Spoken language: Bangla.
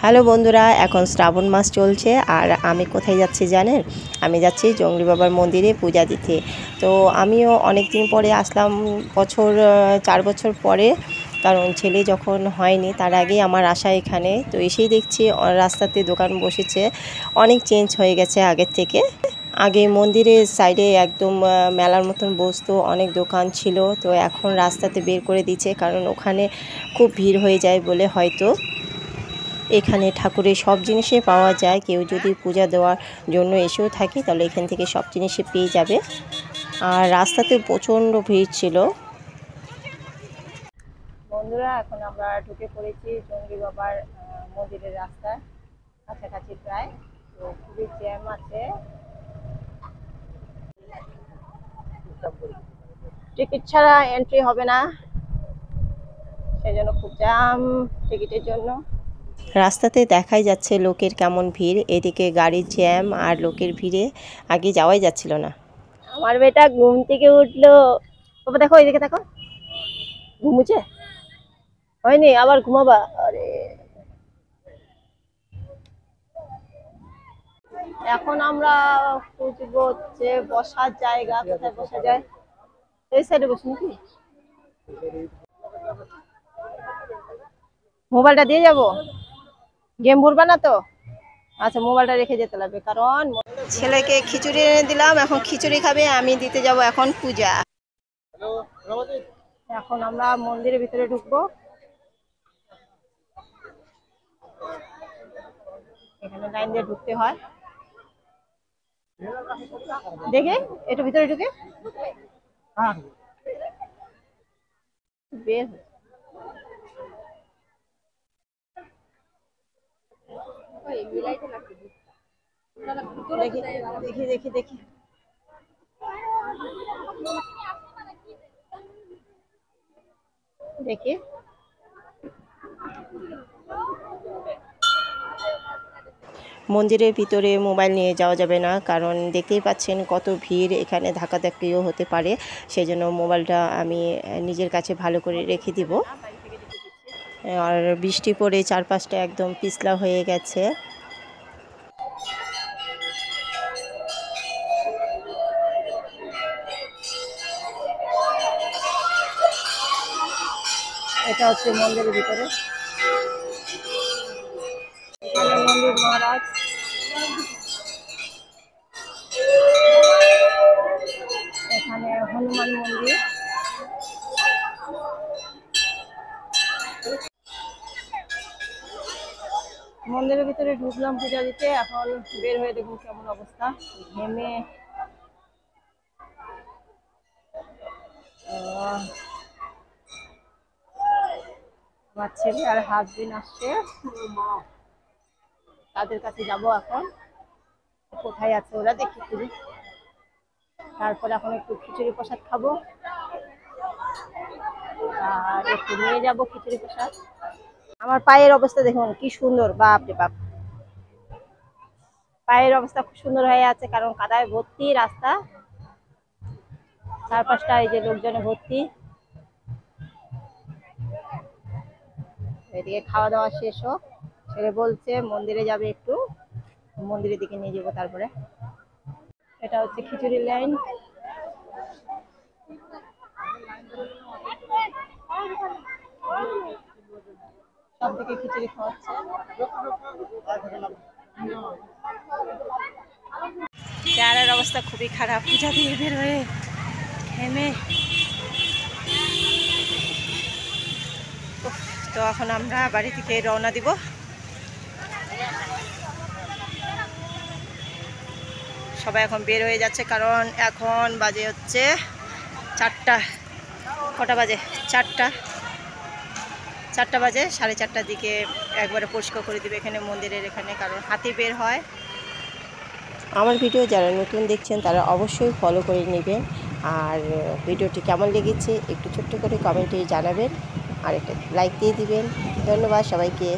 হ্যালো বন্ধুরা, এখন শ্রাবণ মাস চলছে আর আমি কোথায় যাচ্ছি জানেন? আমি যাচ্ছি জঙ্গলি বাবার মন্দিরে পূজা দিতে। তো আমিও অনেক দিন পরে আসলাম, 4 বছর পরে। কারণ ছেলে যখন হয়নি তার আগেই আমার আসা এখানে। তো এসেই দেখছি রাস্তাতে দোকান বসেছে, অনেক চেঞ্জ হয়ে গেছে আগের থেকে। আগে মন্দিরের সাইডে একদম মেলার মতন বসতো, অনেক দোকান ছিল। তো এখন রাস্তাতে বের করে দিচ্ছে, কারণ ওখানে খুব ভিড় হয়ে যায় বলে হয়তো। এখানে ঠাকুরের সব জিনিসই পাওয়া যায়, কেউ যদি পূজা দেওয়ার জন্য এসেও থাকে তাহলে এখান থেকে সব জিনিসই পেয়ে যাবে। আর রাস্তাতে প্রচণ্ড ভিড় ছিল। বন্ধুরা, এখন আমরা ঢুকে পড়েছি জঙ্গলি বাবার মন্দিরের রাস্তায়, কাছাকাছি প্রায়। তো খুবই জ্যাম আছে, টিকিট ছাড়া এন্ট্রি হবে না, সেজন্য খুব জ্যাম টিকিটের জন্য। রাস্তাতে দেখাই যাচ্ছে লোকের কেমন ভিড়, এদিকে গাড়ির জ্যাম আর লোকের ভিড়ে আগে যাওয়াই যাচ্ছিল না। আমার বেটা ঘুম থেকে উঠলো, বাবা দেখো এদিকে দেখো, ঘুমুছে হয়নি, আবার ঘুমাবা? আরে এখন আমরা খুঁজবো হচ্ছে বসার জায়গা, কোথায় বসা যায়। এই সাইডে বসি নাকি? মোবাইলটা দিয়ে যাবো, গেম ভরবা না তো? আচ্ছা, মোবাইলটা রেখে যেতে লাগবে, কারণ ছেলেকে খিচুড়ি এনে দিলাম, এখন খিচুড়ি খাবে, আমি দিতে যাব এখন পূজা। এখন আমরা মন্দিরের ভিতরে ঢুকবো। এখানে লাইন দিয়ে ঢুকতে হয়, দেখে একটু ভিতরে ঢুকে বের দেখি দেখি দেখি দেখি দেখি মন্দিরের ভিতরে মোবাইল নিয়ে যাওয়া যাবে না, কারণ দেখতেই পাচ্ছেন কত ভিড়, এখানে ধাক্কাধাক্কিও হতে পারে। সেজন্য মোবাইলটা আমি নিজের কাছে ভালো করে রেখে দিব। আর বৃষ্টি পড়ে চারপাশটা একদম পিছলা হয়ে গেছে। এটা হচ্ছে মন্দিরের ভিতরে, মন্দির মহারাজ। এখানে হনুমান মন্দির। মন্দিরের ভিতরে ঢুকলাম পূজা দিতে, এখন বের হয়ে দেখুন কেমন অবস্থা, ঘেমে আমার ছেলে আর হাজবেন্ড আসছে, তাদের কাছে যাব এখন। কোথায় আছে ওরা দেখি খুঁজে, তারপর এখন একটু খিচুড়ি প্রসাদ খাবো আর একটু নিয়ে যাব খিচুড়ি প্রসাদ। আমার পায়ের অবস্থা দেখুন কি সুন্দর, বাপ রে বাপ, পায়ের অবস্থা খুব সুন্দর হয়ে আছে, কারণ কাদায় ভর্তি রাস্তা, চারপাশটা এই যে লোকজনে ভর্তি। এদিকে খাওয়া দাওয়া শেষ হোক, ছেলে বলছে মন্দিরে যাবে, একটু মন্দিরের দিকে নিয়ে যাবো। তারপরে এটা হচ্ছে খিচুড়ির লাইন। সব দিকে খিচুড়ি খাওয়াচ্ছে। চেহারার অবস্থা খুবই খারাপ, পূজা দিয়ে বের হয়ে ঘেমে। তো এখন আমরা বাড়ি থেকে রওনা দিব। সবাই এখন বের হয়ে যাচ্ছে, কারণ এখন বাজে হচ্ছে 4টা। কটা বাজে? 4টা বাজে, 4:30টার দিকে একবারে পরিষ্কার করে দিবে এখানে মন্দিরের এখানে, কারণ হাতি বের হয়। আমার ভিডিও যারা নতুন দেখছেন তারা অবশ্যই ফলো করে নেবেন। আর ভিডিওটি কেমন লেগেছে একটু ছোট্ট করে কমেন্টে জানাবেন, আর একটা লাইক দিয়ে দিবেন। ধন্যবাদ সবাইকে।